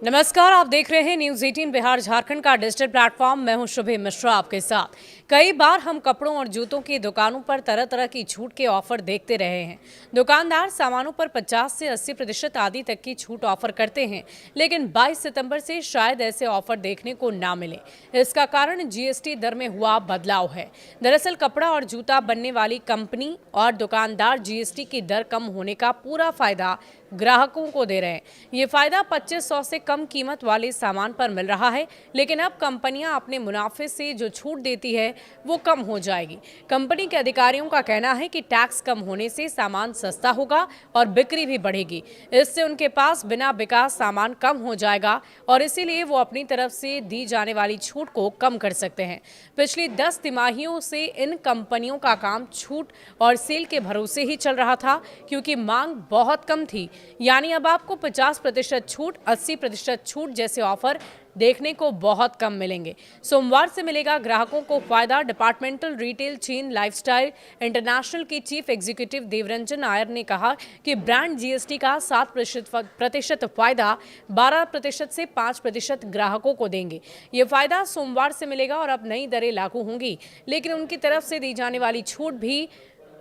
नमस्कार, आप देख रहे हैं न्यूज 18 बिहार झारखंड का डिजिटल प्लेटफॉर्म। मैं हूं शुभे मिश्रा आपके साथ। कई बार हम कपड़ों और जूतों की दुकानों पर तरह तरह की छूट के ऑफर देखते रहे हैं। दुकानदार सामानों पर 50 से 80% आदि तक की छूट ऑफर करते हैं, लेकिन 22 सितंबर से शायद ऐसे ऑफर देखने को ना मिले। इसका कारण जीएसटी दर में हुआ बदलाव है। दरअसल कपड़ा और जूता बनने वाली कंपनी और दुकानदार जीएसटी की दर कम होने का पूरा फायदा ग्राहकों को दे रहे हैं। ये फायदा 2500 से कम कीमत वाले सामान पर मिल रहा है, लेकिन अब कंपनियां अपने मुनाफे से जो छूट देती है वो कम हो जाएगी। कंपनी के अधिकारियों का कहना है कि टैक्स कम होने से सामान सस्ता होगा और बिक्री भी बढ़ेगी। इससे उनके पास बिना बिका सामान कम हो जाएगा और इसीलिए वो अपनी तरफ से दी जाने वाली छूट को कम कर सकते हैं। पिछली 10 तिमाहियों से इन कंपनियों का काम छूट और सेल के भरोसे ही चल रहा था, क्योंकि मांग बहुत कम थी। यानी अब आपको 50% छूट, 80% छूट जैसे ऑफर देखने को बहुत कम मिलेंगे। सोमवार से मिलेगा ग्राहकों को फायदा। Departmental retail chain lifestyle international की चीफ एग्जीक्यूटिव देवरंजन नायर ने कहा कि ब्रांड जीएसटी का 7% फायदा 12% से 5% ग्राहकों को देंगे। ये फायदा सोमवार से मिलेगा और अब नई दरें लागू होंगी, लेकिन उनकी तरफ से दी जाने वाली छूट भी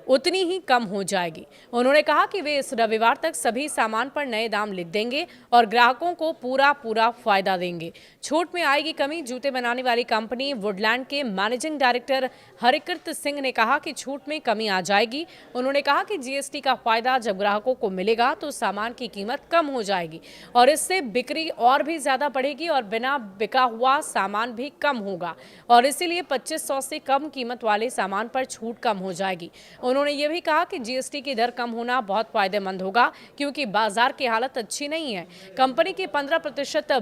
उतनी ही कम हो जाएगी। उन्होंने कहा कि वे इस रविवार तक सभी सामान पर नए दाम लिख देंगे और ग्राहकों को पूरा फायदा देंगे। छूट में आएगी कमी। जूते बनाने वाली कंपनी वुडलैंड के मैनेजिंग डायरेक्टर हरिकृत सिंह ने कहा कि छूट में कमी आ जाएगी। उन्होंने कहा कि जीएसटी का फायदा जब ग्राहकों को मिलेगा तो सामान की कीमत कम हो जाएगी और इससे बिक्री और भी ज्यादा बढ़ेगी और बिना बिका हुआ सामान भी कम होगा और इसीलिए 2500 से कम कीमत वाले सामान पर छूट कम हो जाएगी। उन्होंने ये भी कहा कि जीएसटी की दर कम होना बहुत फायदेमंद होगा, क्योंकि बाजार की हालत अच्छी नहीं है। कंपनी की 15%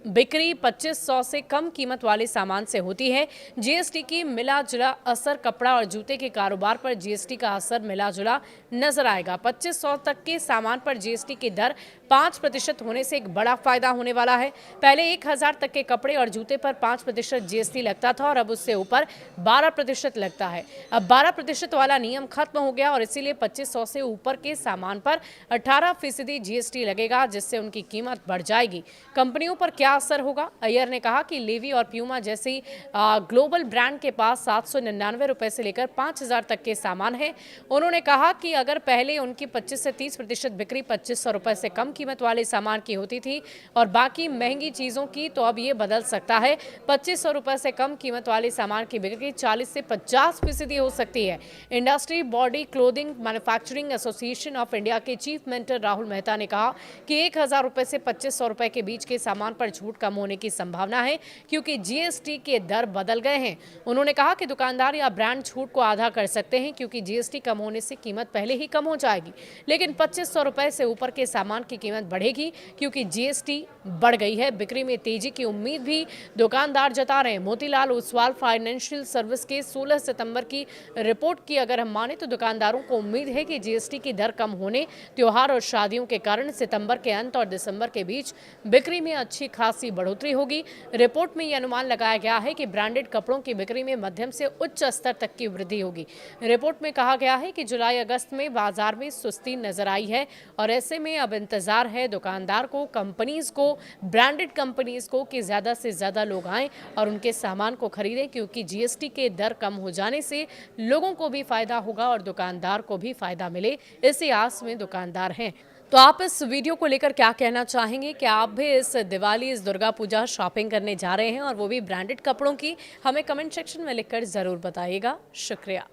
बिक्री 2500 से कम कीमत वाले सामान से होती है। जीएसटी की मिला जुला असर कपड़ा और जूते के कारोबार पर जीएसटी का असर मिला जुला नजर आएगा। 2500 तक के सामान पर जीएसटी की दर 5% होने से एक बड़ा फायदा होने वाला है। पहले 1000 तक के कपड़े और जूते पर 5% जीएसटी लगता था और अब उससे ऊपर 12% लगता है। अब 12% वाला नियम खत्म हो गया और इसीलिए 2500 से ऊपर के सामान पर 18% जीएसटी लगेगा, जिससे उनकी कीमत बढ़ जाएगी। कंपनियों पर क्या असर होगा? अय्यर ने कहा कि लेवी और प्यूमा जैसी ग्लोबल ब्रांड के पास 799 रुपए से लेकर 5000 तक के सामान है। उन्होंने कहा कि अगर पहले उनकी 25 से 30% बिक्री 2500 रुपए से कम कीमत वाले सामान की होती थी और बाकी महंगी चीजों की, तो अब ये बदल सकता है। 2500 रुपए से कम कीमत वाले सामान की बिक्री 40 से 50% हो सकती है। Industry body clothing manufacturing association of India के चीफ मेंटर राहुल मेहता ने कहा कि 1000 रुपए से 2500 रुपए के बीच के सामान पर छूट कम होने की संभावना है, क्योंकि जीएसटी के दर बदल गए हैं। उन्होंने कहा कि दुकानदार या ब्रांड छूट को आधा कर सकते हैं, क्योंकि जीएसटी कम होने से कीमत पहले ही कम हो जाएगी, लेकिन 2500 रुपए से ऊपर के सामान की कीमत बढ़ेगी, क्योंकि जीएसटी बढ़ गई है। बिक्री में तेजी की उम्मीद भी दुकानदार जता रहे हैं। मोतीलाल ओसवाल फाइनेंशियल सर्विस के 16 सितंबर की रिपोर्ट की अगर हम माने तो दुकानदारों को उम्मीद है कि जीएसटी की दर कम होने, त्योहार और शादियों के कारण सितंबर के अंत और दिसंबर के बीच बिक्री में अच्छी खासी बढ़ोतरी होगी। रिपोर्ट में यह अनुमान लगाया गया है कि ब्रांडेड कपड़ों की बिक्री में मध्यम से उच्च स्तर तक की वृद्धि होगी। रिपोर्ट में कहा गया है कि जुलाई अगस्त में बाजार में सुस्ती नजर आई है और ऐसे में अब इंतजार है दुकानदार को, कंपनीज को, ब्रांडेड कंपनीज को कि ज्यादा से ज्यादा लोग आएं और उनके सामान को खरीदें, क्योंकि जीएसटी के दर कम हो जाने से लोगों को भी फायदा होगा और दुकानदार को भी फायदा मिले, इसी आस में दुकानदार हैं। तो आप इस वीडियो को लेकर क्या कहना चाहेंगे? क्या आप भी इस दिवाली, इस दुर्गा पूजा शॉपिंग करने जा रहे हैं और वो भी ब्रांडेड कपड़ों की? हमें कमेंट सेक्शन में लिखकर ज़रूर बताइएगा। शुक्रिया।